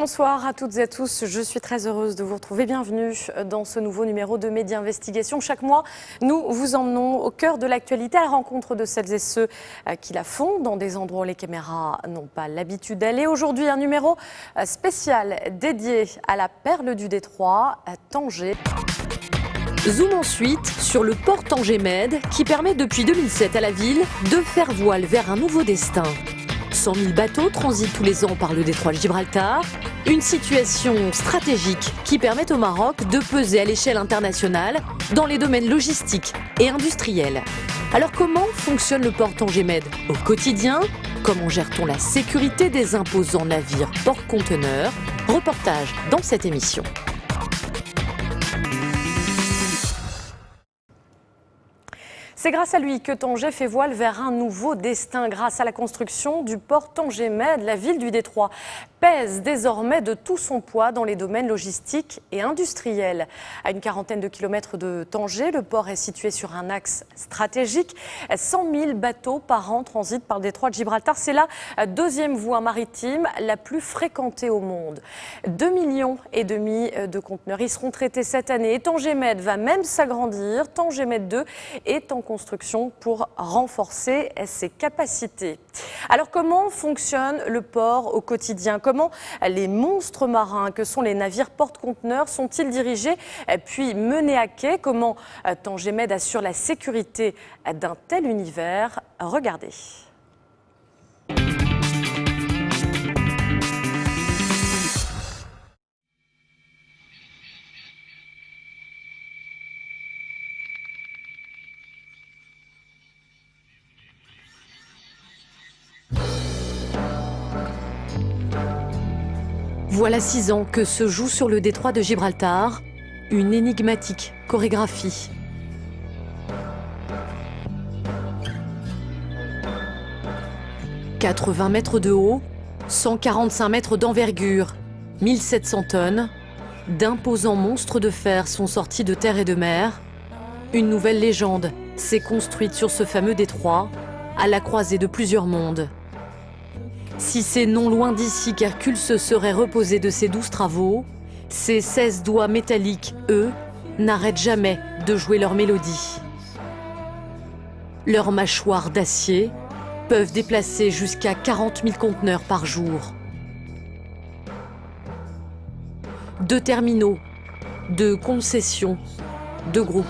Bonsoir à toutes et à tous, je suis très heureuse de vous retrouver. Bienvenue dans ce nouveau numéro de Média Investigation. Chaque mois, nous vous emmenons au cœur de l'actualité à la rencontre de celles et ceux qui la font dans des endroits où les caméras n'ont pas l'habitude d'aller. Aujourd'hui, un numéro spécial dédié à la perle du Détroit, à Tanger. Zoom ensuite sur le port Tanger-Med qui permet depuis 2007 à la ville de faire voile vers un nouveau destin. 100 000 bateaux transitent tous les ans par le détroit de Gibraltar. Une situation stratégique qui permet au Maroc de peser à l'échelle internationale dans les domaines logistiques et industriels. Alors comment fonctionne le port Tanger-Med au quotidien? Comment gère-t-on la sécurité des imposants navires porte-conteneurs? Reportage dans cette émission. C'est grâce à lui que Tanger fait voile vers un nouveau destin. Grâce à la construction du port Tanger-Med, la ville du Détroit pèse désormais de tout son poids dans les domaines logistiques et industriels. À une quarantaine de kilomètres de Tanger, le port est situé sur un axe stratégique. 100 000 bateaux par an transitent par le détroit de Gibraltar. C'est la deuxième voie maritime la plus fréquentée au monde. 2,5 millions de conteneurs y seront traités cette année. Et Tanger-Med va même s'agrandir. Tanger-Med 2 est en construction pour renforcer ses capacités. Alors comment fonctionne le port au quotidien? Comment les monstres marins que sont les navires porte-conteneurs sont-ils dirigés puis menés à quai? Comment Tanger-Med assure la sécurité d'un tel univers? Regardez. Voilà 6 ans que se joue sur le détroit de Gibraltar une énigmatique chorégraphie. « 80 mètres de haut, 145 mètres d'envergure, 1700 tonnes, d'imposants monstres de fer sont sortis de terre et de mer. Une nouvelle légende s'est construite sur ce fameux détroit, à la croisée de plusieurs mondes. Si c'est non loin d'ici qu'Hercule se serait reposé de ses 12 travaux, ses 16 doigts métalliques, eux, n'arrêtent jamais de jouer leur mélodie. Leurs mâchoires d'acier peuvent déplacer jusqu'à 40 000 conteneurs par jour. 2 terminaux, 2 concessions, 2 groupes,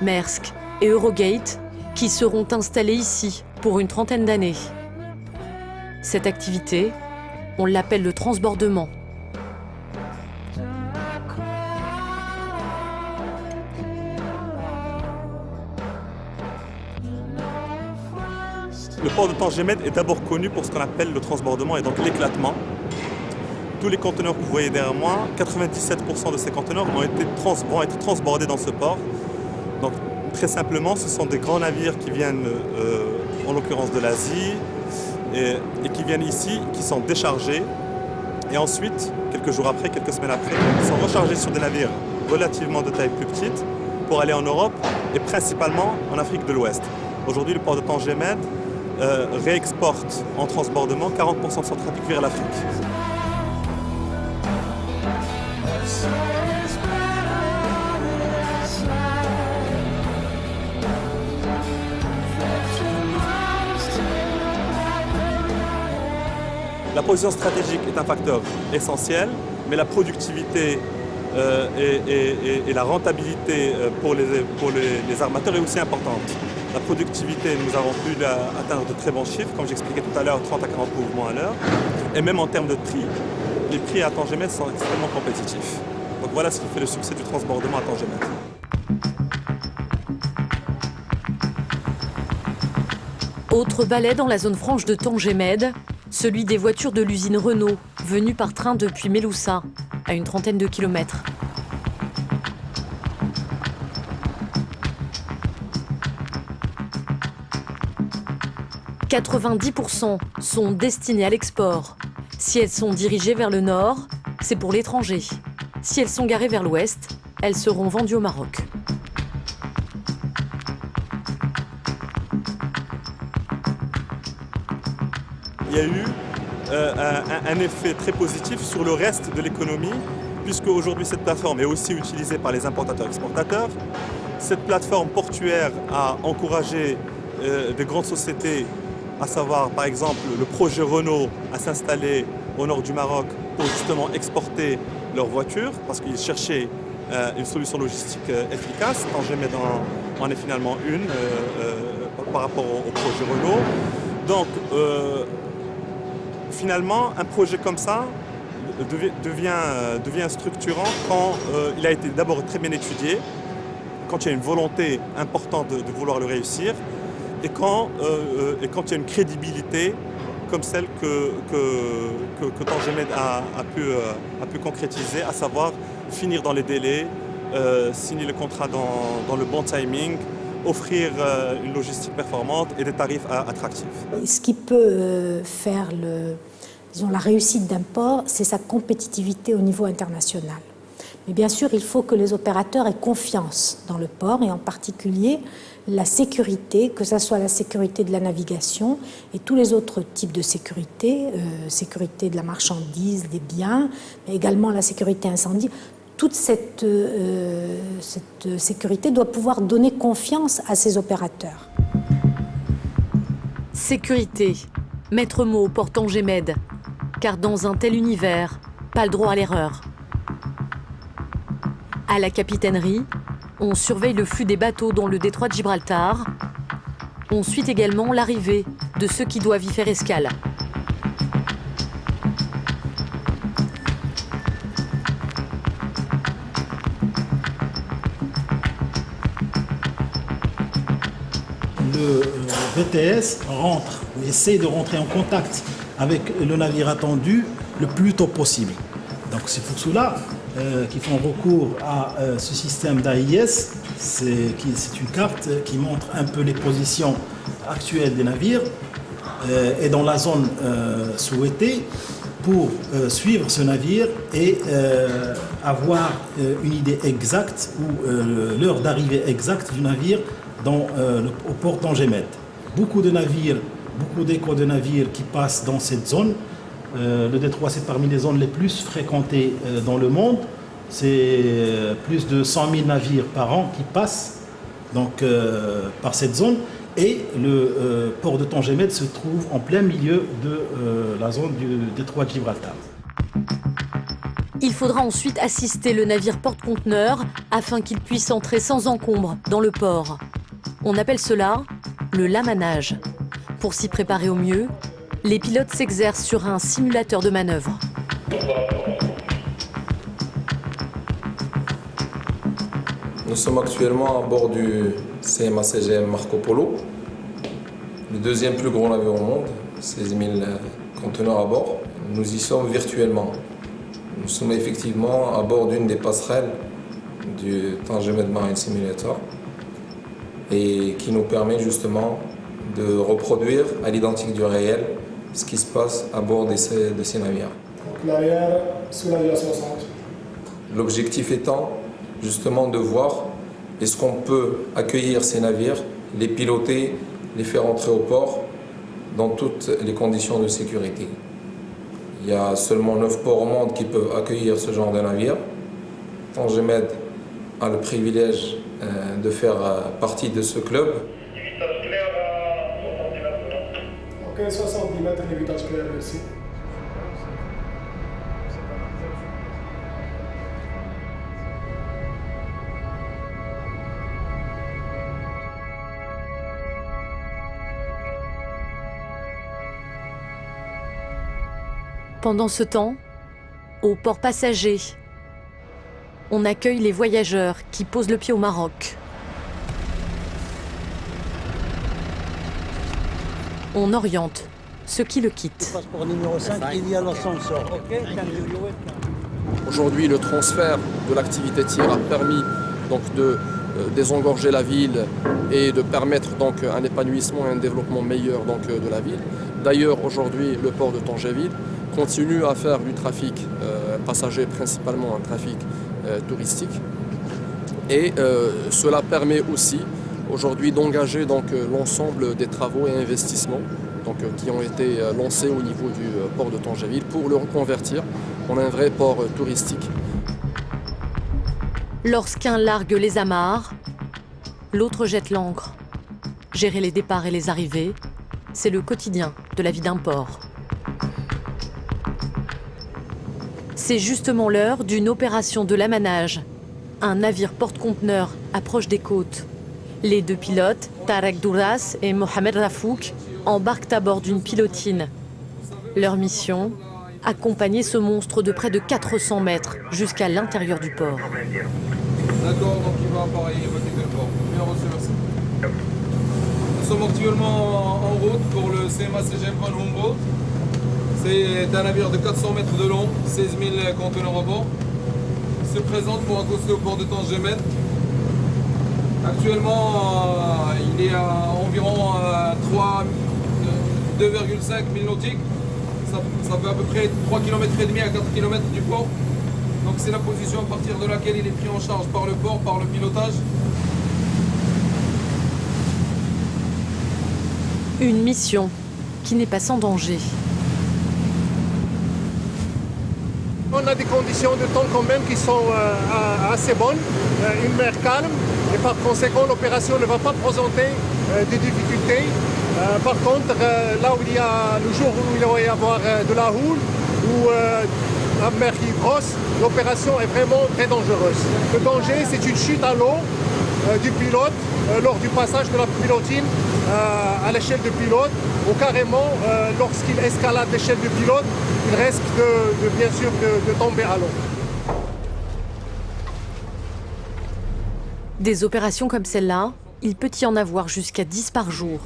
Maersk et Eurogate, qui seront installés ici pour une trentaine d'années. Cette activité, on l'appelle le transbordement. Le port de Tanger-Med est d'abord connu pour ce qu'on appelle le transbordement et donc l'éclatement. Tous les conteneurs que vous voyez derrière moi, 97% de ces conteneurs vont être transbordés dans ce port. Donc très simplement, ce sont des grands navires qui viennent, en l'occurrence de l'Asie, et qui viennent ici, qui sont déchargés. Et ensuite, quelques jours après, quelques semaines après, ils sont rechargés sur des navires relativement de taille plus petite pour aller en Europe et principalement en Afrique de l'Ouest. Aujourd'hui, le port de Tanger-Med réexporte en transbordement 40% de son trafic vers l'Afrique. La position stratégique est un facteur essentiel, mais la productivité et la rentabilité pour les armateurs est aussi importante. La productivité, nous avons pu atteindre de très bons chiffres, comme j'expliquais tout à l'heure, 30 à 40 mouvements à l'heure. Et même en termes de prix, les prix à Tanger-Med sont extrêmement compétitifs. Donc voilà ce qui fait le succès du transbordement à Tanger-Med. Autre balai dans la zone franche de Tanger-Med, celui des voitures de l'usine Renault, venues par train depuis Meloussa, à une trentaine de kilomètres. « 90% sont destinées à l'export. Si elles sont dirigées vers le nord, c'est pour l'étranger. Si elles sont garées vers l'ouest, elles seront vendues au Maroc. » Il y a eu un effet très positif sur le reste de l'économie, puisque aujourd'hui cette plateforme est aussi utilisée par les importateurs-exportateurs. Cette plateforme portuaire a encouragé des grandes sociétés, à savoir par exemple le projet Renault, à s'installer au nord du Maroc pour justement exporter leurs voitures, parce qu'ils cherchaient une solution logistique efficace. Tangemed en est finalement une par rapport au projet Renault. Donc finalement, un projet comme ça devient structurant quand il a été d'abord très bien étudié, quand il y a une volonté importante de vouloir le réussir, et quand il y a une crédibilité comme celle que Tangemed a pu concrétiser, à savoir finir dans les délais, signer le contrat dans le bon timing, offrir une logistique performante et des tarifs attractifs. Ce qui peut faire la réussite d'un port, c'est sa compétitivité au niveau international. Mais bien sûr, il faut que les opérateurs aient confiance dans le port, et en particulier la sécurité, que ce soit la sécurité de la navigation et tous les autres types de sécurité, sécurité de la marchandise, des biens, mais également la sécurité incendie. Toute cette sécurité doit pouvoir donner confiance à ces opérateurs. Sécurité, maître mot au port Tangemed, car dans un tel univers, pas le droit à l'erreur. À la capitainerie, on surveille le flux des bateaux dans le détroit de Gibraltar. On suit également l'arrivée de ceux qui doivent y faire escale. Le VTS rentre, essaie de rentrer en contact avec le navire attendu le plus tôt possible. Donc c'est pour cela qu'ils font recours à ce système d'AIS. C'est une carte qui montre un peu les positions actuelles des navires et dans la zone souhaitée pour suivre ce navire et avoir une idée exacte ou l'heure d'arrivée exacte du navire au port Tangemed. Beaucoup de navires, beaucoup d'échos de navires qui passent dans cette zone. Le détroit, c'est parmi les zones les plus fréquentées dans le monde. C'est plus de 100 000 navires par an qui passent donc, par cette zone. Et le port de Tangemed se trouve en plein milieu de la zone du détroit de Gibraltar. Il faudra ensuite assister le navire porte-conteneurs afin qu'il puisse entrer sans encombre dans le port. On appelle cela le lamanage. Pour s'y préparer au mieux, les pilotes s'exercent sur un simulateur de manœuvre. Nous sommes actuellement à bord du CMA-CGM Marco Polo, le deuxième plus gros navire au monde, 16 000 conteneurs à bord. Nous y sommes virtuellement. Nous sommes effectivement à bord d'une des passerelles du Tangemed Marine Simulator et qui nous permet justement de reproduire à l'identique du réel ce qui se passe à bord de ces navires. Donc l'arrière sous l'aviation 60. L'objectif étant justement de voir est-ce qu'on peut accueillir ces navires, les piloter, les faire entrer au port dans toutes les conditions de sécurité. Il y a seulement 9 ports au monde qui peuvent accueillir ce genre de navire. Tangemed a le privilège de faire partie de ce club. Ok, 70 mètres de vitesse claire ici. Pendant ce temps, au port passager, on accueille les voyageurs qui posent le pied au Maroc. On oriente ceux qui le quittent. Passeport numéro 5, il y a l'ascenseur. Aujourd'hui, le transfert de l'activité tir a permis donc, de désengorger la ville et de permettre donc, un épanouissement et un développement meilleur donc, de la ville. D'ailleurs, aujourd'hui, le port de Tangevid continue à faire du trafic passager, principalement un trafic touristique. Et cela permet aussi aujourd'hui d'engager l'ensemble des travaux et investissements donc, qui ont été lancés au niveau du port de Tangéville pour le reconvertir en un vrai port touristique. Lorsqu'un largue les amarres, l'autre jette l'ancre. Gérer les départs et les arrivées, c'est le quotidien de la vie d'un port. C'est justement l'heure d'une opération de l'amanage. Un navire porte-conteneurs approche des côtes. Les deux pilotes, Tarek Douras et Mohamed Rafouk, embarquent à bord d'une pilotine. Leur mission, accompagner ce monstre de près de 400 mètres jusqu'à l'intérieur du port. D'accord, donc il va appareiller, il va quitter le port. Bien reçu, merci. Nous sommes actuellement en route pour le CMA CGM Van Humboldt. C'est un navire de 400 mètres de long, 16 000 conteneurs à bord. Il se présente pour accoster au port de Tangémed. Actuellement, il est à environ 2,5 milles nautiques. Ça fait à peu près 3,5 km à 4 km du port. Donc c'est la position à partir de laquelle il est pris en charge par le port, par le pilotage. Une mission qui n'est pas sans danger. On a des conditions de temps quand même qui sont assez bonnes, une mer calme et par conséquent l'opération ne va pas présenter de difficultés. Par contre, là où il y a le jour où il va y avoir de la houle ou la mer qui est grosse, l'opération est vraiment très dangereuse. Le danger, c'est une chute à l'eau du pilote lors du passage de la pilotine à l'échelle de pilote ou carrément lorsqu'il escalade l'échelle de pilote, il risque bien sûr de tomber à l'eau. Des opérations comme celle-là, il peut y en avoir jusqu'à 10 par jour.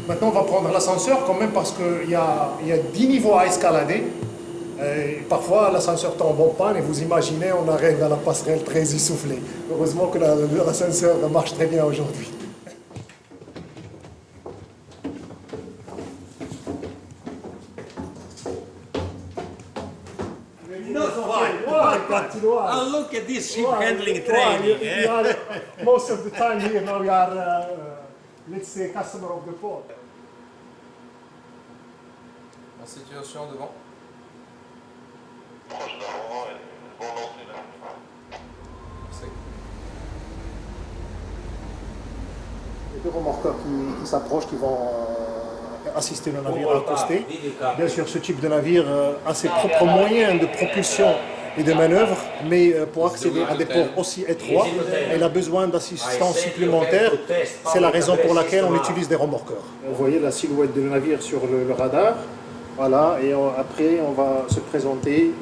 Maintenant, on va prendre l'ascenseur quand même parce qu'il y a 10 niveaux à escalader. Et parfois, l'ascenseur tombe en panne et vous imaginez, on arrive à la passerelle très essoufflée. Heureusement que l'ascenseur marche très bien aujourd'hui. Oh, look at this ship handling training. Most of the time here now we are, let's say, customer of the port. En situation devant. Les deux remorqueurs qui s'approchent, qui vont assister le navire à accoster. Bien sûr, ce type de navire a ses propres moyens de propulsion et de manœuvre, mais pour accéder à des ports aussi étroits, elle a besoin d'assistance supplémentaire. C'est la raison pour laquelle on utilise des remorqueurs. Vous voyez la silhouette du navire sur le radar. Voilà, et après on va se présenter,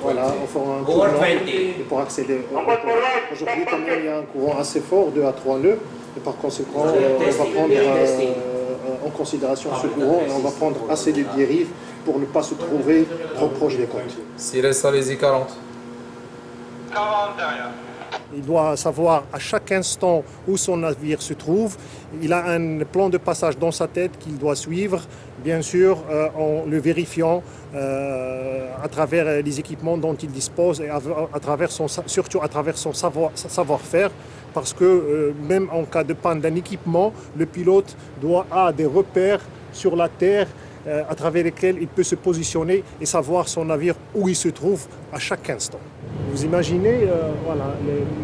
voilà, on fera un tournant pour accéder au port. Aujourd'hui, quand même, il y a un courant assez fort, 2 à 3 nœuds, et par conséquent, on va prendre en considération ce courant et on va prendre assez de dérive pour ne pas se trouver trop proche des côtes. S'il laisse allez-y 40. 40 derrière. Il doit savoir à chaque instant où son navire se trouve. Il a un plan de passage dans sa tête qu'il doit suivre, bien sûr, en le vérifiant à travers les équipements dont il dispose et surtout à travers son savoir-faire. Parce que même en cas de panne d'un équipement, le pilote a des repères sur la terre à travers lesquels il peut se positionner et savoir son navire où il se trouve à chaque instant. Vous imaginez voilà,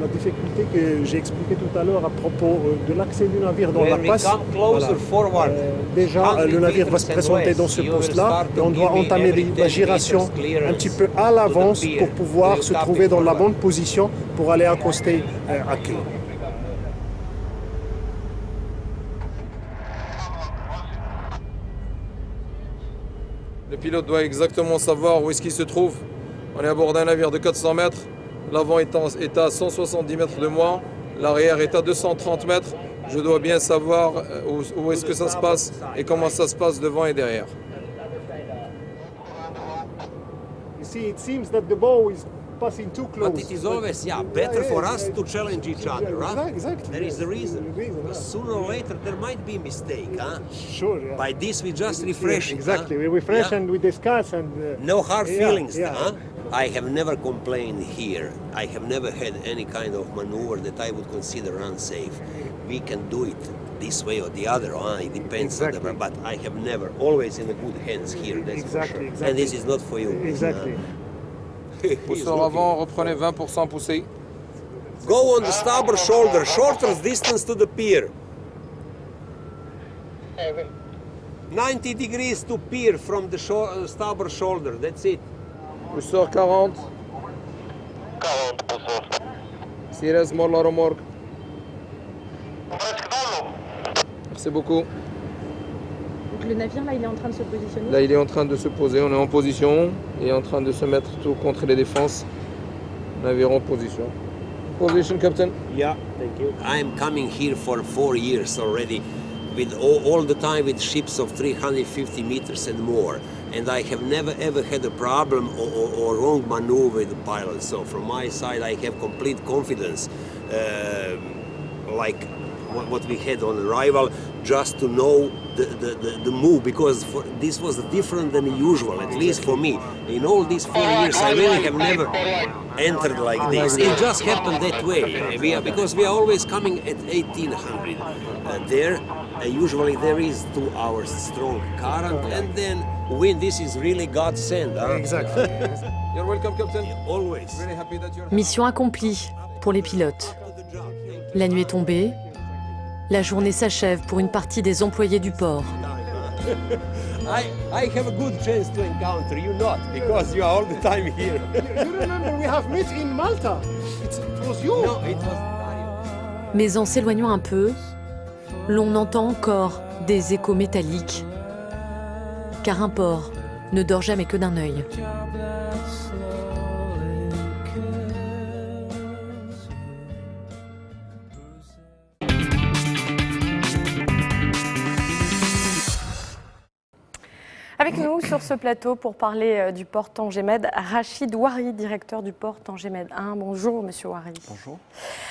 la difficulté que j'ai expliquée tout à l'heure à propos de l'accès du navire dans la passe. Voilà. Déjà, le navire va se présenter dans ce poste-là et on doit entamer la giration un petit peu à l'avance pour pouvoir se trouver dans la bonne position pour aller accoster à quai. Le pilote doit exactement savoir où est-ce qu'il se trouve. On est à bord d'un navire de 400 mètres. L'avant est à 170 mètres de moi. L'arrière est à 230 mètres. Je dois bien savoir où est-ce que ça se passe et comment ça se passe devant et derrière. You see, it seems that the bow is passing too close. But it is always, better for us to challenge each other, right? Exactly. There is the reason. Because sooner or later there might be a mistake, huh? Sure, yeah. By this we just refresh it. Exactly, huh? we refresh and we discuss and... No hard feelings, huh? I have never complained here. I have never had any kind of maneuver that I would consider unsafe. We can do it this way or the other. It depends on the, but I have never, always in the good hands here. That's for sure. And this is not for you. Exactly. Pousseur avant, reprenez 20% poussé. Go on the starboard shoulder, shortest distance to the pier. 90 degrees to pier from the starboard shoulder, that's it. Pousseur 40. 40 pousseur. Sires mort la remorque. Merci beaucoup. Donc le navire là il est en train de se positionner. Là il est en train de se poser, on est en position, il est en train de se mettre tout contre les défenses. Navire en position. Position, Captain. Yeah, thank you. I'm coming here for 4 years already, with all the time with ships of 350 meters and more. And I have never ever had a problem or wrong maneuver with the pilot. So from my side, I have complete confidence, like what we had on arrival, just to know the move, because this was different than usual, at least for me. In all these 4 years, I really have never entered like this. It just happened that way, because we are always coming at 1800. There, usually there is 2 hours strong current, and then wind. This is really God sent. Huh? Exactly. You're welcome, Captain. Always. Really happy that you're... Mission accomplie pour les pilotes. La nuit est tombée. La journée s'achève pour une partie des employés du port. I have a good chance to encounter you, not because you are all the time here. You remember we have met in Malta. It was you. No, it was... Mais en s'éloignant un peu, l'on entend encore des échos métalliques. Car un port ne dort jamais que d'un œil. Avec nous sur ce plateau pour parler du port Tanger-Med, Rachid Ouari, directeur du port Tanger-Med 1. Bonjour Monsieur Ouari. Bonjour.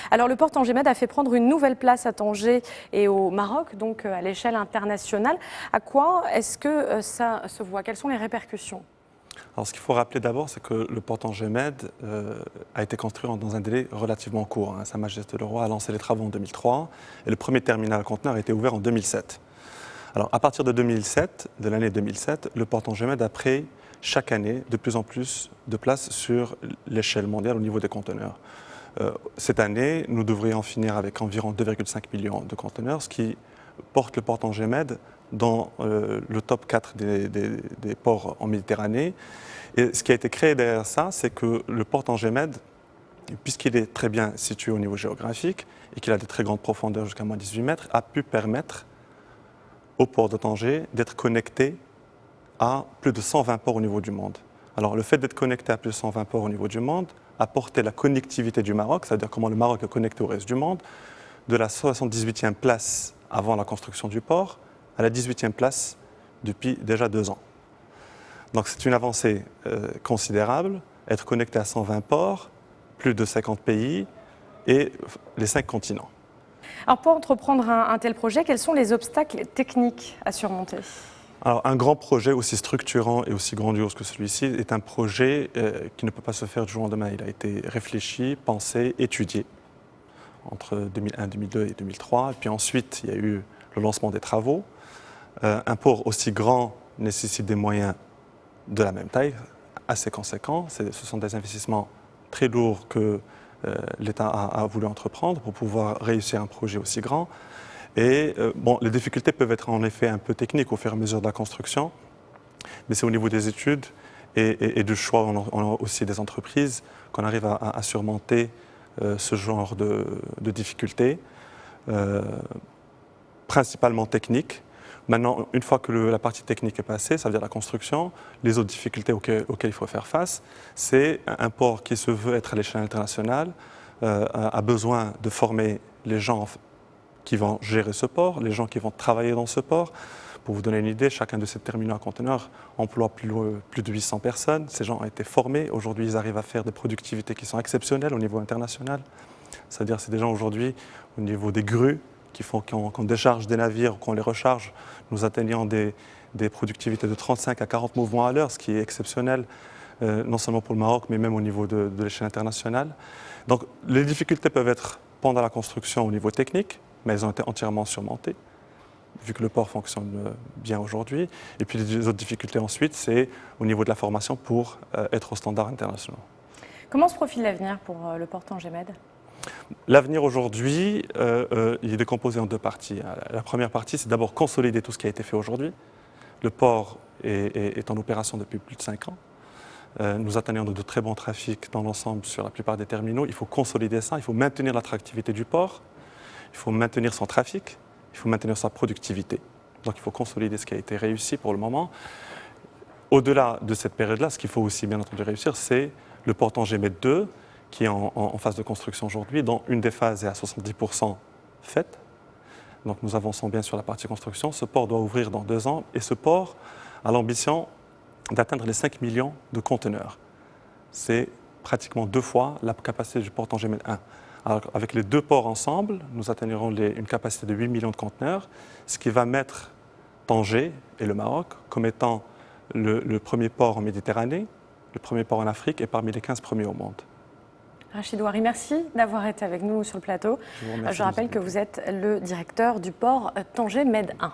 Alors le port Tanger-Med a fait prendre une nouvelle place à Tanger et au Maroc, donc à l'échelle internationale. À quoi est-ce que ça se voit? Quelles sont les répercussions? Alors, ce qu'il faut rappeler d'abord, c'est que le port Tanger-Med a été construit dans un délai relativement court. Sa Majesté le Roi a lancé les travaux en 2003 et le premier terminal conteneur a été ouvert en 2007. Alors, à partir de 2007, de l'année 2007, le port Tanger-Med a pris chaque année de plus en plus de place sur l'échelle mondiale au niveau des conteneurs. Cette année, nous devrions finir avec environ 2,5 millions de conteneurs, ce qui porte le port Tanger-Med dans le top 4 des ports en Méditerranée. Et ce qui a été créé derrière ça, c'est que le port Tanger-Med, puisqu'il est très bien situé au niveau géographique et qu'il a de très grandes profondeurs jusqu'à moins 18 mètres, a pu permettre au port de Tanger d'être connecté à plus de 120 ports au niveau du monde. Alors le fait d'être connecté à plus de 120 ports au niveau du monde a porté la connectivité du Maroc, c'est-à-dire comment le Maroc est connecté au reste du monde, de la 78e place avant la construction du port à la 18e place depuis déjà 2 ans. Donc c'est une avancée considérable, être connecté à 120 ports, plus de 50 pays et les 5 continents. Alors pour entreprendre un tel projet, quels sont les obstacles techniques à surmonter? Alors, un grand projet aussi structurant et aussi grandiose que celui-ci est un projet qui ne peut pas se faire du jour au lendemain. Il a été réfléchi, pensé, étudié entre 2001, 2002 et 2003. Et puis ensuite, il y a eu le lancement des travaux. Un port aussi grand nécessite des moyens de la même taille, assez conséquents. Ce sont des investissements très lourds que l'État a voulu entreprendre pour pouvoir réussir un projet aussi grand. Et bon, les difficultés peuvent être en effet un peu techniques au fur et à mesure de la construction, mais c'est au niveau des études et du choix aussi des entreprises qu'on arrive à surmonter ce genre de difficultés, principalement techniques. Maintenant, une fois que la partie technique est passée, ça veut dire la construction, les autres difficultés auxquelles il faut faire face, c'est un port qui se veut être à l'échelle internationale, a besoin de former les gens qui vont gérer ce port, les gens qui vont travailler dans ce port. Pour vous donner une idée, chacun de ces terminaux à conteneurs emploie plus de 800 personnes. Ces gens ont été formés. Aujourd'hui, ils arrivent à faire des productivités qui sont exceptionnelles au niveau international. C'est-à-dire que c'est des gens aujourd'hui, au niveau des grues, qu'on décharge des navires, qu'on les recharge, nous atteignons des productivités de 35 à 40 mouvements à l'heure, ce qui est exceptionnel. non seulement pour le Maroc, mais même au niveau de l'échelle internationale. Donc les difficultés peuvent être pendant la construction au niveau technique, mais elles ont été entièrement surmontées, vu que le port fonctionne bien aujourd'hui. Et puis les autres difficultés ensuite, c'est au niveau de la formation pour être aux standards internationaux. Comment se profile l'avenir pour le port Tanger-Med? L'avenir aujourd'hui, il est décomposé en deux parties. La première partie, c'est d'abord consolider tout ce qui a été fait aujourd'hui. Le port est en opération depuis plus de 5 ans. Nous atteignons de très bons trafics dans l'ensemble sur la plupart des terminaux. Il faut consolider ça, il faut maintenir l'attractivité du port, il faut maintenir son trafic, il faut maintenir sa productivité. Donc il faut consolider ce qui a été réussi pour le moment. Au-delà de cette période-là, ce qu'il faut aussi bien entendu réussir, c'est le port Tanger-Med 2, qui est en phase de construction aujourd'hui, dont une des phases est à 70% faite. Donc nous avançons bien sur la partie construction. Ce port doit ouvrir dans 2 ans et ce port a l'ambition d'atteindre les 5 millions de conteneurs. C'est pratiquement 2 fois la capacité du port Tanger-Med 1. Alors, avec les 2 ports ensemble, nous atteindrons une capacité de 8 millions de conteneurs, ce qui va mettre Tanger et le Maroc comme étant le premier port en Méditerranée, le premier port en Afrique et parmi les 15 premiers au monde. Rachid Ouari, merci d'avoir été avec nous sur le plateau. Je rappelle que vous êtes le directeur du port Tanger-Med 1.